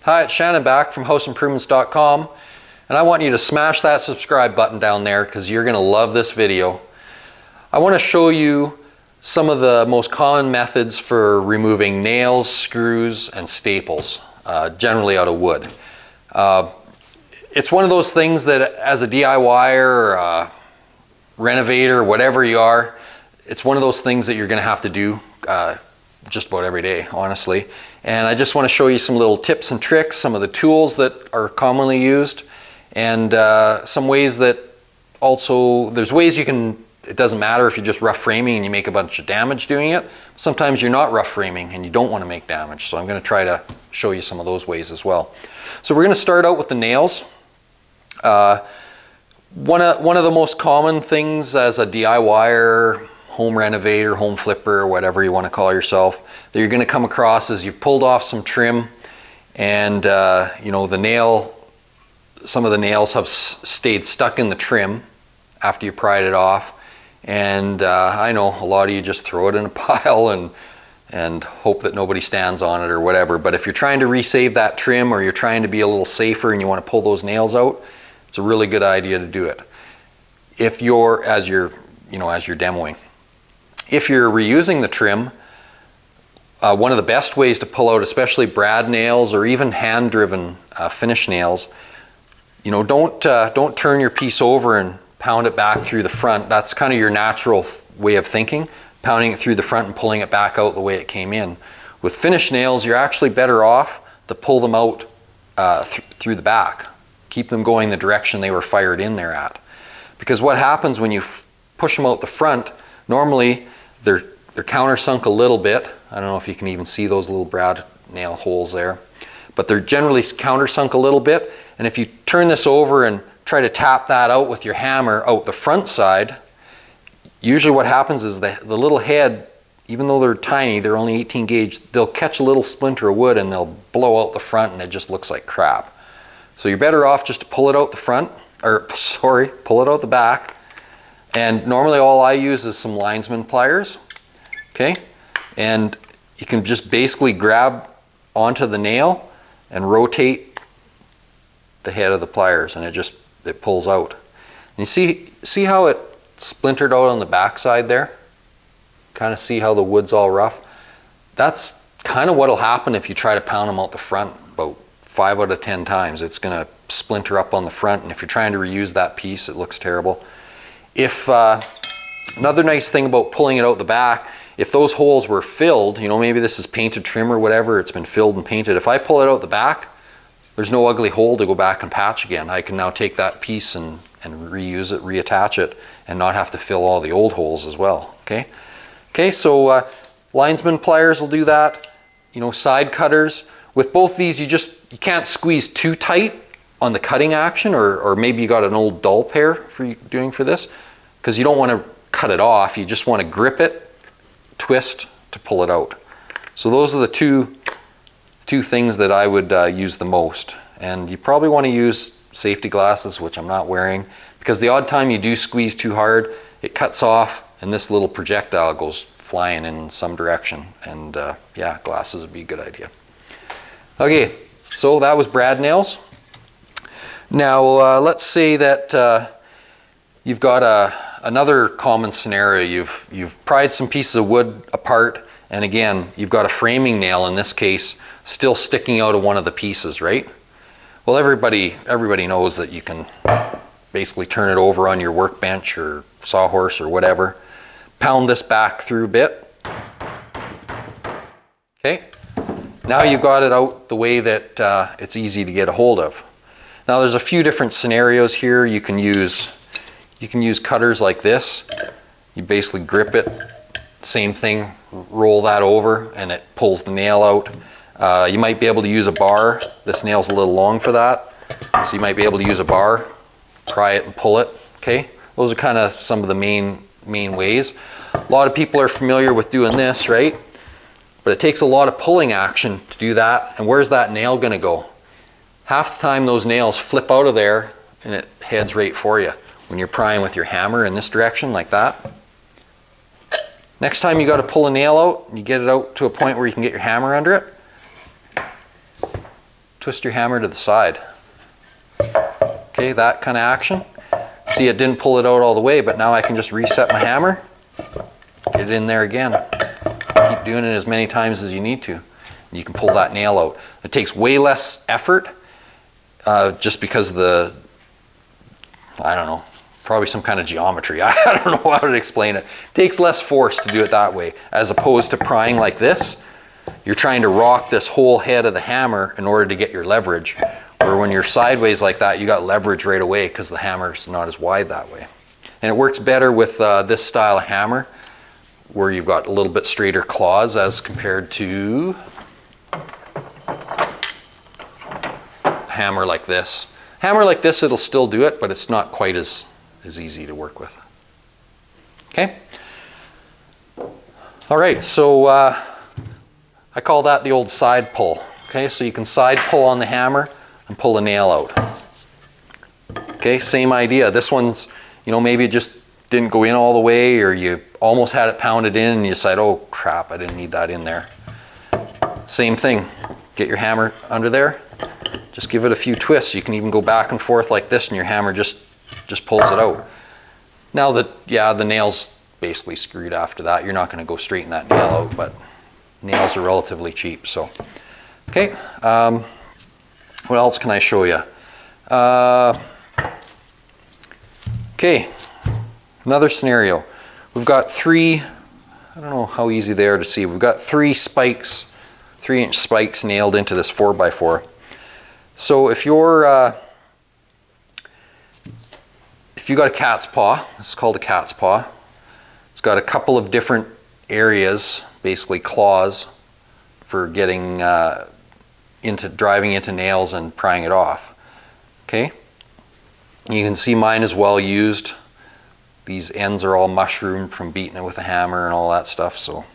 Hi, it's Shannon back from houseimprovements.com, and I want you to smash that subscribe button down there because you're going to love this video. I want to show you some of the most common methods for removing nails, screws, and staples, generally out of wood. It's one of those things that as a DIYer or a renovator, whatever you are, it's one of those things that you're going to have to do just about every day, honestly. And I just want to show you some little tips and tricks, some of the tools that are commonly used, and some ways that also, there's ways you can, it doesn't matter if you're just rough framing and you make a bunch of damage doing it. Sometimes you're not rough framing and you don't want to make damage. So I'm going to try to show you some of those ways as well. So we're going to start out with the nails. One of the most common things as a DIYer, home renovator, home flipper, whatever you want to call yourself, that you're going to come across is you've pulled off some trim and you know, some of the nails have stayed stuck in the trim after you pried it off. And I know a lot of you just throw it in a pile and hope that nobody stands on it or whatever. But if you're trying to resave that trim or you're trying to be a little safer and you want to pull those nails out, it's a really good idea to do it. If you're, as you're demoing. If you're reusing the trim, one of the best ways to pull out, especially brad nails or even hand-driven finish nails, you know, don't turn your piece over and pound it back through the front. That's kind of your natural way of thinking, pounding it through the front and pulling it back out the way it came in. With finish nails, you're actually better off to pull them out through the back. Keep them going the direction they were fired in there at. Because what happens when you push them out the front, normally they're countersunk a little bit. I don't know if you can even see those little brad nail holes there, but they're generally countersunk a little bit. And if you turn this over and try to tap that out with your hammer out the front side, usually what happens is the little head, even though they're tiny, they're only 18 gauge, they'll catch a little splinter of wood and they'll blow out the front and it just looks like crap. So you're better off just to pull it out the front, or sorry, pull it out the back. And normally all I use is some linesman pliers, okay? And you can just basically grab onto the nail and rotate the head of the pliers and it pulls out. And you see how it splintered out on the back side there? Kind of see how the wood's all rough? That's kind of what'll happen if you try to pound them out the front about 5 out of 10 times. It's going to splinter up on the front, and if you're trying to reuse that piece, it looks terrible. If another nice thing about pulling it out the back, if those holes were filled, you know, maybe this is painted trim or whatever, it's been filled and painted. If I pull it out the back, there's no ugly hole to go back and patch again. I can now take that piece and reuse it, reattach it, and not have to fill all the old holes as well, okay? Okay, so linesman pliers will do that. You know, side cutters. With both these, you can't squeeze too tight on the cutting action, or maybe you got an old dull pair for this, because you don't want to cut it off. You just want to grip it, twist to pull it out. So those are the two things that I would use the most. And you probably want to use safety glasses, which I'm not wearing, because the odd time you do squeeze too hard, it cuts off and this little projectile goes flying in some direction. And yeah, glasses would be a good idea. Okay, so that was brad nails. Now let's say that you've got another common scenario. You've pried some pieces of wood apart, and again, you've got a framing nail, in this case, still sticking out of one of the pieces, right? Well, everybody knows that you can basically turn it over on your workbench or sawhorse or whatever, pound this back through a bit. Okay, now you've got it out the way that it's easy to get a hold of. Now there's a few different scenarios here. You can use cutters like this. You basically grip it, same thing, roll that over and it pulls the nail out. You might be able to use a bar. This nail's a little long for that, so you might be able to use a bar, pry it and pull it, okay? Those are kind of some of the main ways. A lot of people are familiar with doing this, right? But it takes a lot of pulling action to do that, and where's that nail gonna go? Half the time those nails flip out of there and it heads right for you. When you're prying with your hammer in this direction like that. Next time you got to pull a nail out, you get it out to a point where you can get your hammer under it. twist your hammer to the side. Okay, that kind of action. See, it didn't pull it out all the way, but now I can just reset my hammer, get it in there again. Keep doing it as many times as you need to. You can pull that nail out. It takes way less effort just because of the, I don't know, probably some kind of geometry. I don't know how to explain it. It takes less force to do it that way, as opposed to prying like this. You're trying to rock this whole head of the hammer in order to get your leverage. Where when you're sideways like that, you got leverage right away because the hammer's not as wide that way. And it works better with this style of hammer, where you've got a little bit straighter claws as compared to a hammer like this. Hammer like this, it'll still do it, but it's not quite as easy to work with. Okay? All right, so I call that the old side pull. Okay, so you can side pull on the hammer and pull a nail out. Okay, same idea. This one's, you know, maybe it just didn't go in all the way, or you almost had it pounded in and you decide, oh crap, I didn't need that in there. Same thing. Get your hammer under there. Just give it a few twists. You can even go back and forth like this and your hammer just pulls it out. Now that, yeah, the nail's basically screwed after that. You're not going to go straighten that nail out, but nails are relatively cheap, so. Okay, what else can I show you? Okay, another scenario. We've got three, I don't know how easy they are to see. We've got three spikes, 3-inch spikes nailed into this 4x4. So if you're, if you got a cat's paw, this is called a cat's paw. It's got a couple of different areas, basically claws, for getting driving into nails and prying it off. Okay, you can see mine is well used. These ends are all mushroomed from beating it with a hammer and all that stuff. So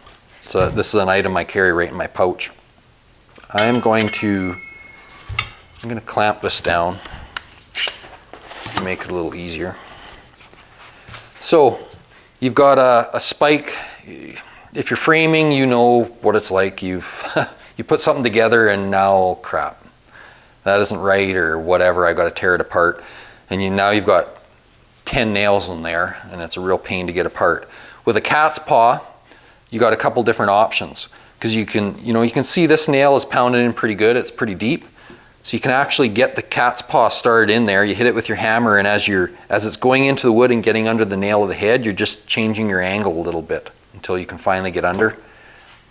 this is an item I carry right in my pouch. I'm going to clamp this down just to make it a little easier. So you've got a spike. If you're framing, you know what it's like. You put something together and now, crap, that isn't right or whatever, I got to tear it apart. And now you've got 10 nails in there and it's a real pain to get apart. With a cat's paw, you got a couple different options, because you can see this nail is pounded in pretty good, it's pretty deep. So you can actually get the cat's paw started in there. You hit it with your hammer, and as it's going into the wood and getting under the nail of the head, you're just changing your angle a little bit until you can finally get under.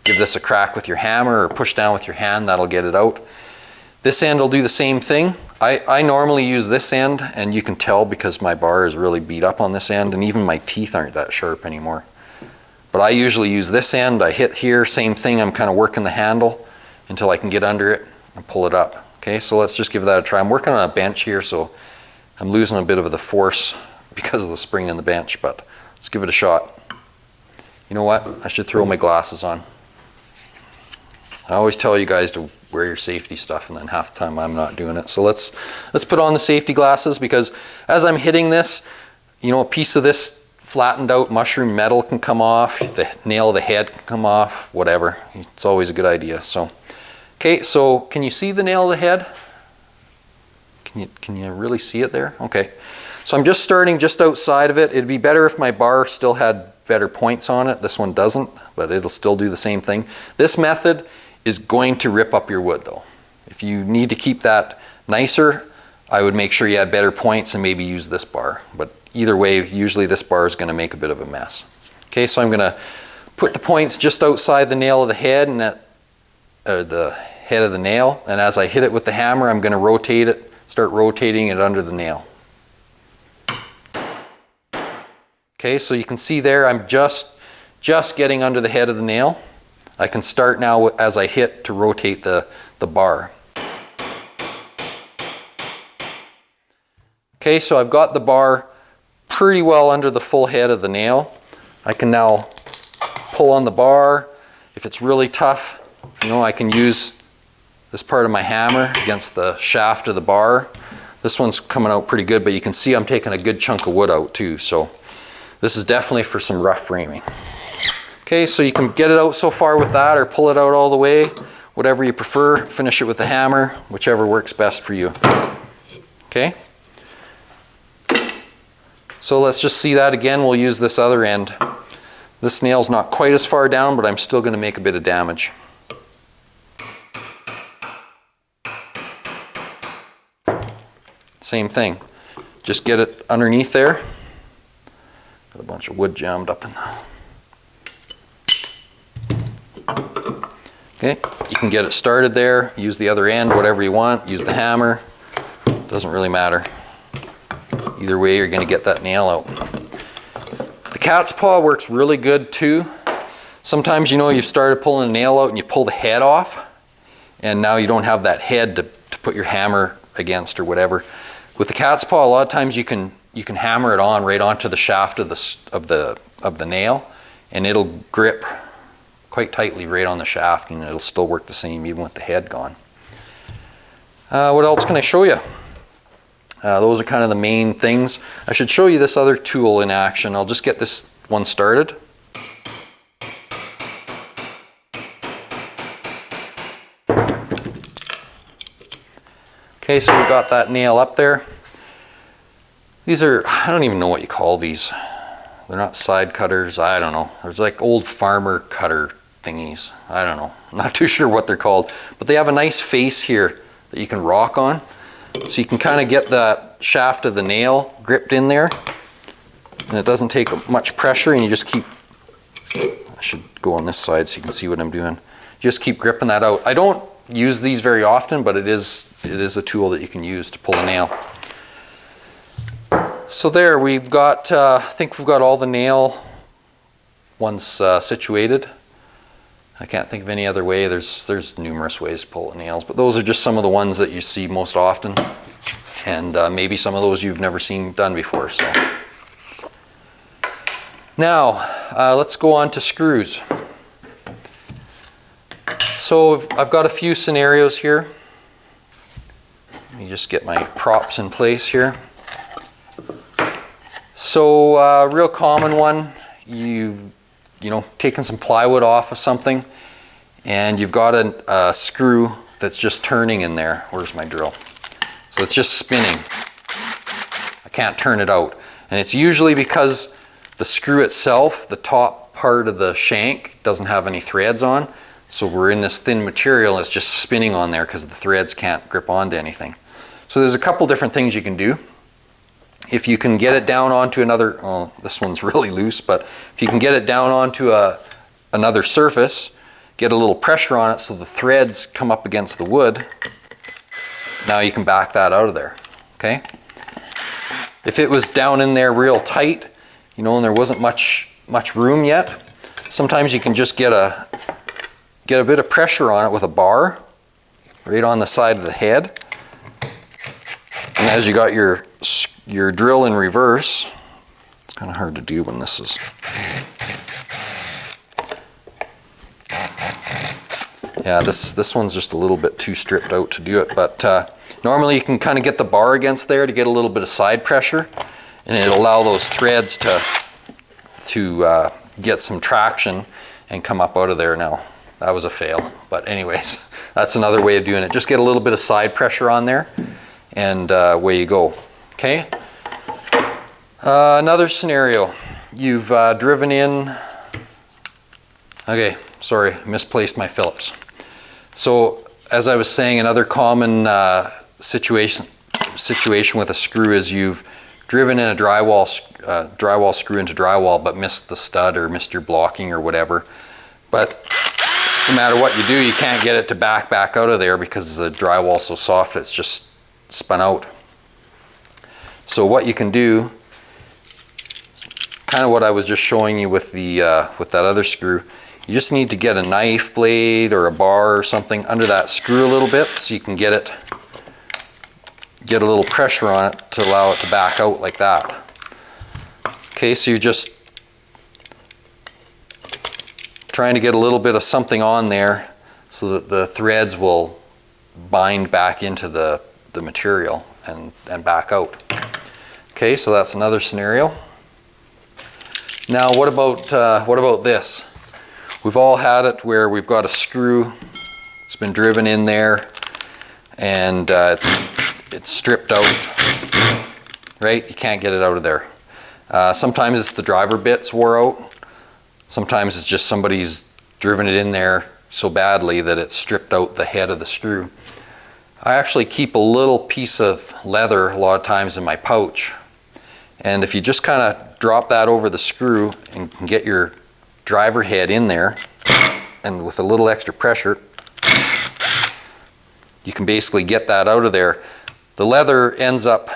Give this a crack with your hammer or push down with your hand, that'll get it out. This end will do the same thing. I normally use this end, and you can tell because my bar is really beat up on this end, and even my teeth aren't that sharp anymore. But I usually use this end. I hit here, same thing, I'm kind of working the handle until I can get under it and pull it up. Okay, so let's just give that a try. I'm working on a bench here, so I'm losing a bit of the force because of the spring in the bench, but let's give it a shot. You know what? I should throw my glasses on. I always tell you guys to wear your safety stuff, and then half the time I'm not doing it. So let's put on the safety glasses, because as I'm hitting this, you know, a piece of this flattened out mushroom metal can come off, the nail of the head can come off, whatever. It's always a good idea. So, okay, so can you see the nail of the head? Can you really see it there? Okay, so I'm just starting just outside of it. It'd be better if my bar still had better points on it. This one doesn't, but it'll still do the same thing. This method is going to rip up your wood though. If you need to keep that nicer, I would make sure you had better points and maybe use this bar. But either way, usually this bar is going to make a bit of a mess. Okay, so I'm going to put the points just outside the nail of the head and the head of the nail, and as I hit it with the hammer, I'm going to rotate it, start rotating it under the nail. Okay, so you can see there I'm just getting under the head of the nail. I can start now as I hit to rotate the bar. Okay, so I've got the bar pretty well under the full head of the nail. I can now pull on the bar. If it's really tough, you know, I can use this part of my hammer against the shaft of the bar. This one's coming out pretty good, but you can see I'm taking a good chunk of wood out too. So this is definitely for some rough framing. Okay, so you can get it out so far with that or pull it out all the way. whatever you prefer. Finish it with the hammer, whichever works best for you. Okay? So let's just see that again. We'll use this other end. This nail's not quite as far down, but I'm still going to make a bit of damage. Same thing. Just get it underneath there. Got a bunch of wood jammed up in there. Okay, you can get it started there. Use the other end, whatever you want. Use the hammer. Doesn't really matter. Either way, you're going to get that nail out. The cat's paw works really good too. Sometimes, you know, you've started pulling a nail out and you pull the head off, and now you don't have that head to put your hammer against or whatever. With the cat's paw, a lot of times you can hammer it on right onto the shaft of the nail, and it'll grip quite tightly right on the shaft, and it'll still work the same even with the head gone. What else can I show you? Those are kind of the main things. I should show you this other tool in action. I'll just get this one started. Okay, so we got that nail up there. These are, I don't even know what you call these. They're not side cutters, I don't know. There's like old farmer cutter thingies. I don't know, I'm not too sure what they're called. But they have a nice face here that you can rock on. So you can kind of get that shaft of the nail gripped in there, and it doesn't take much pressure, and you just keep, I should go on this side so you can see what I'm doing. Just keep gripping that out. I don't use these very often, but it is a tool that you can use to pull a nail. So there, we've got, I think we've got all the nail ones situated. I can't think of any other way. There's numerous ways to pull the nails, but those are just some of the ones that you see most often, and maybe some of those you've never seen done before. So now let's go on to screws. So I've got a few scenarios here. Let me just get my props in place here. So real common one, you know, taking some plywood off of something, and you've got a screw that's just turning in there. Where's my drill? So it's just spinning. I can't turn it out. And it's usually because the screw itself, the top part of the shank, doesn't have any threads on. So we're in this thin material, and it's just spinning on there because the threads can't grip onto anything. So there's a couple different things you can do. If you can get it down onto another, oh, this one's really loose, but if you can get it down onto another surface, get a little pressure on it so the threads come up against the wood, now you can back that out of there, okay? If it was down in there real tight, you know, and there wasn't much room yet, sometimes you can just get a bit of pressure on it with a bar right on the side of the head. And as you got your drill in reverse, it's kind of hard to do when this is. Yeah, this one's just a little bit too stripped out to do it, but normally you can kind of get the bar against there to get a little bit of side pressure, and it'll allow those threads to get some traction and come up out of there. Now, that was a fail, but anyways, that's another way of doing it. Just get a little bit of side pressure on there, and away you go. Okay. Another scenario. You've driven in. Okay, sorry, misplaced my Phillips. So as I was saying, another common situation with a screw is you've driven in a drywall screw into drywall, but missed the stud or missed your blocking or whatever. But no matter what you do, you can't get it to back out of there because the drywall's so soft it's just spun out. So what you can do, kind of what I was just showing you with that other screw, you just need to get a knife blade or a bar or something under that screw a little bit so you can get a little pressure on it to allow it to back out like that. Okay, so you're just trying to get a little bit of something on there so that the threads will bind back into the material and back out. Okay, so that's another scenario. Now what about this? We've all had it where we've got a screw, it's been driven in there, and it's stripped out, right? You can't get it out of there. Sometimes it's the driver bits wore out. Sometimes it's just somebody's driven it in there so badly that it's stripped out the head of the screw. I actually keep a little piece of leather a lot of times in my pouch. And if you just kind of drop that over the screw and can get your driver head in there, and with a little extra pressure, you can basically get that out of there. The leather ends up,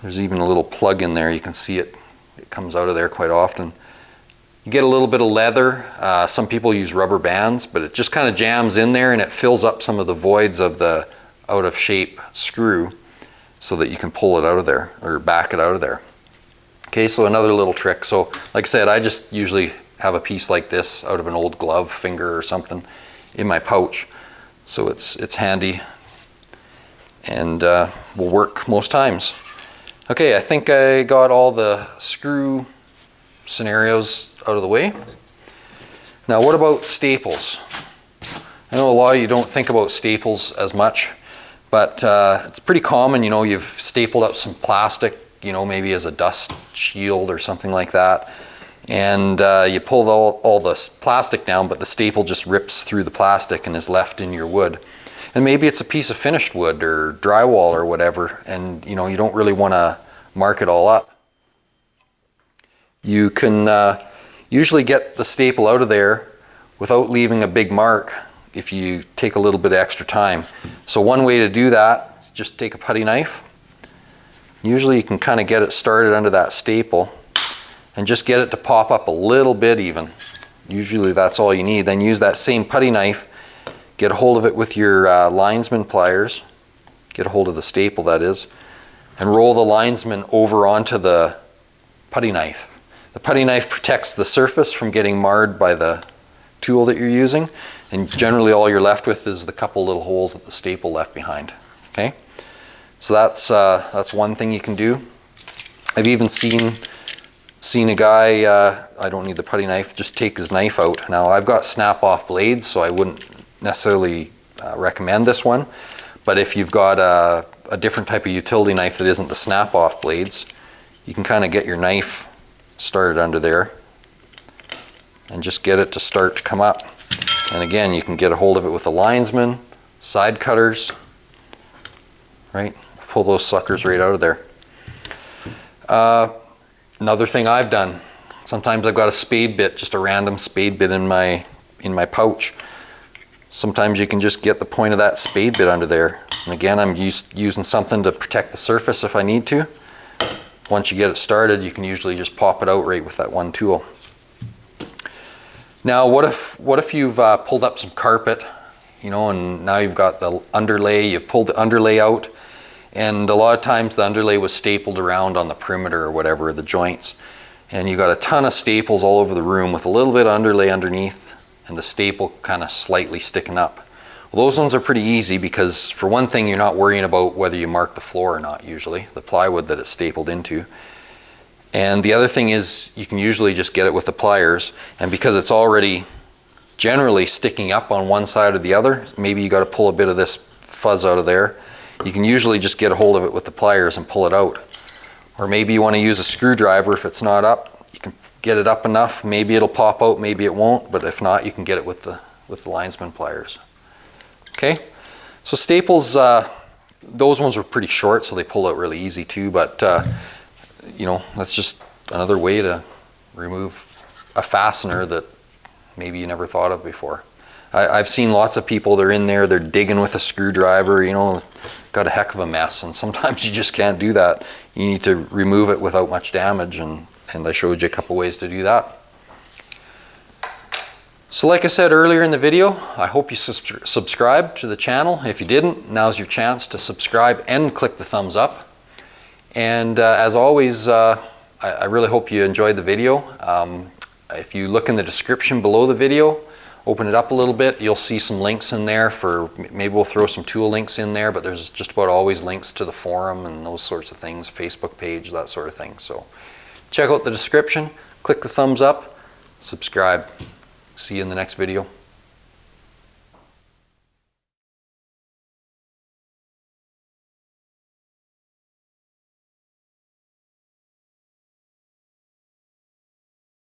there's even a little plug in there, you can see it comes out of there quite often. You get a little bit of leather. Some people use rubber bands, but it just kind of jams in there and it fills up some of the voids of the out of shape screw so that you can pull it out of there or back it out of there. Okay, so another little trick. So like I said, I just usually have a piece like this out of an old glove finger or something in my pouch. So it's handy and will work most times. Okay, I think I got all the screw scenarios out of the way. Now what about staples? I know a lot of you don't think about staples as much, but it's pretty common. You know, you've stapled up some plastic, you know, maybe as a dust shield or something like that, and you pull all the plastic down, but the staple just rips through the plastic and is left in your wood. And maybe it's a piece of finished wood or drywall or whatever, and you know, you don't really want to mark it all up. You can usually get the staple out of there without leaving a big mark if you take a little bit of extra time. So one way to do that is just take a putty knife. Usually you can kind of get it started under that staple and just get it to pop up a little bit even. Usually that's all you need. Then use that same putty knife, get a hold of it with your linesman pliers, get a hold of the staple that is, and roll the linesman over onto the putty knife. The putty knife protects the surface from getting marred by the tool that you're using, and generally all you're left with is the couple little holes that the staple left behind. Okay, so that's one thing you can do. I've even seen a guy, I don't need the putty knife, just take his knife out. Now I've got snap-off blades, so I wouldn't necessarily recommend this one, but if you've got a different type of utility knife that isn't the snap-off blades, you can kind of get your knife started under there and just get it to start to come up. And again, you can get a hold of it with a linesman, side cutters, right? Pull those suckers right out of there. Another thing I've done, sometimes I've got a spade bit, just a random spade bit in my pouch. Sometimes you can just get the point of that spade bit under there. And again, I'm using something to protect the surface if I need to. Once you get it started, you can usually just pop it out right with that one tool. Now, what if you've pulled up some carpet, you know, and now you've got the underlay, you've pulled the underlay out, and a lot of times the underlay was stapled around on the perimeter or whatever, the joints, and you got a ton of staples all over the room with a little bit of underlay underneath and the staple kind of slightly sticking up. Well, those ones are pretty easy because for one thing, you're not worrying about whether you mark the floor or not usually, the plywood that it's stapled into. And the other thing is you can usually just get it with the pliers, and because it's already generally sticking up on one side or the other, maybe you got to pull a bit of this fuzz out of there, you can usually just get a hold of it with the pliers and pull it out. Or maybe you want to use a screwdriver if it's not up, you can get it up enough, maybe it'll pop out, maybe it won't, but if not, you can get it with the linesman pliers. Okay, so staples, those ones were pretty short, so they pull out really easy too, but you know, that's just another way to remove a fastener that maybe you never thought of before. I've seen lots of people, they're in there, they're digging with a screwdriver, you know, got a heck of a mess, and sometimes you just can't do that. You need to remove it without much damage, and I showed you a couple ways to do that. So like I said earlier in the video, I hope you subscribe to the channel. If you didn't, now's your chance to subscribe and click the thumbs up. And as always, I really hope you enjoyed the video. If you look in the description below the video, open it up a little bit, you'll see some links in there for, maybe we'll throw some tool links in there, but there's just about always links to the forum and those sorts of things, Facebook page, that sort of thing. So check out the description, click the thumbs up, subscribe. See you in the next video.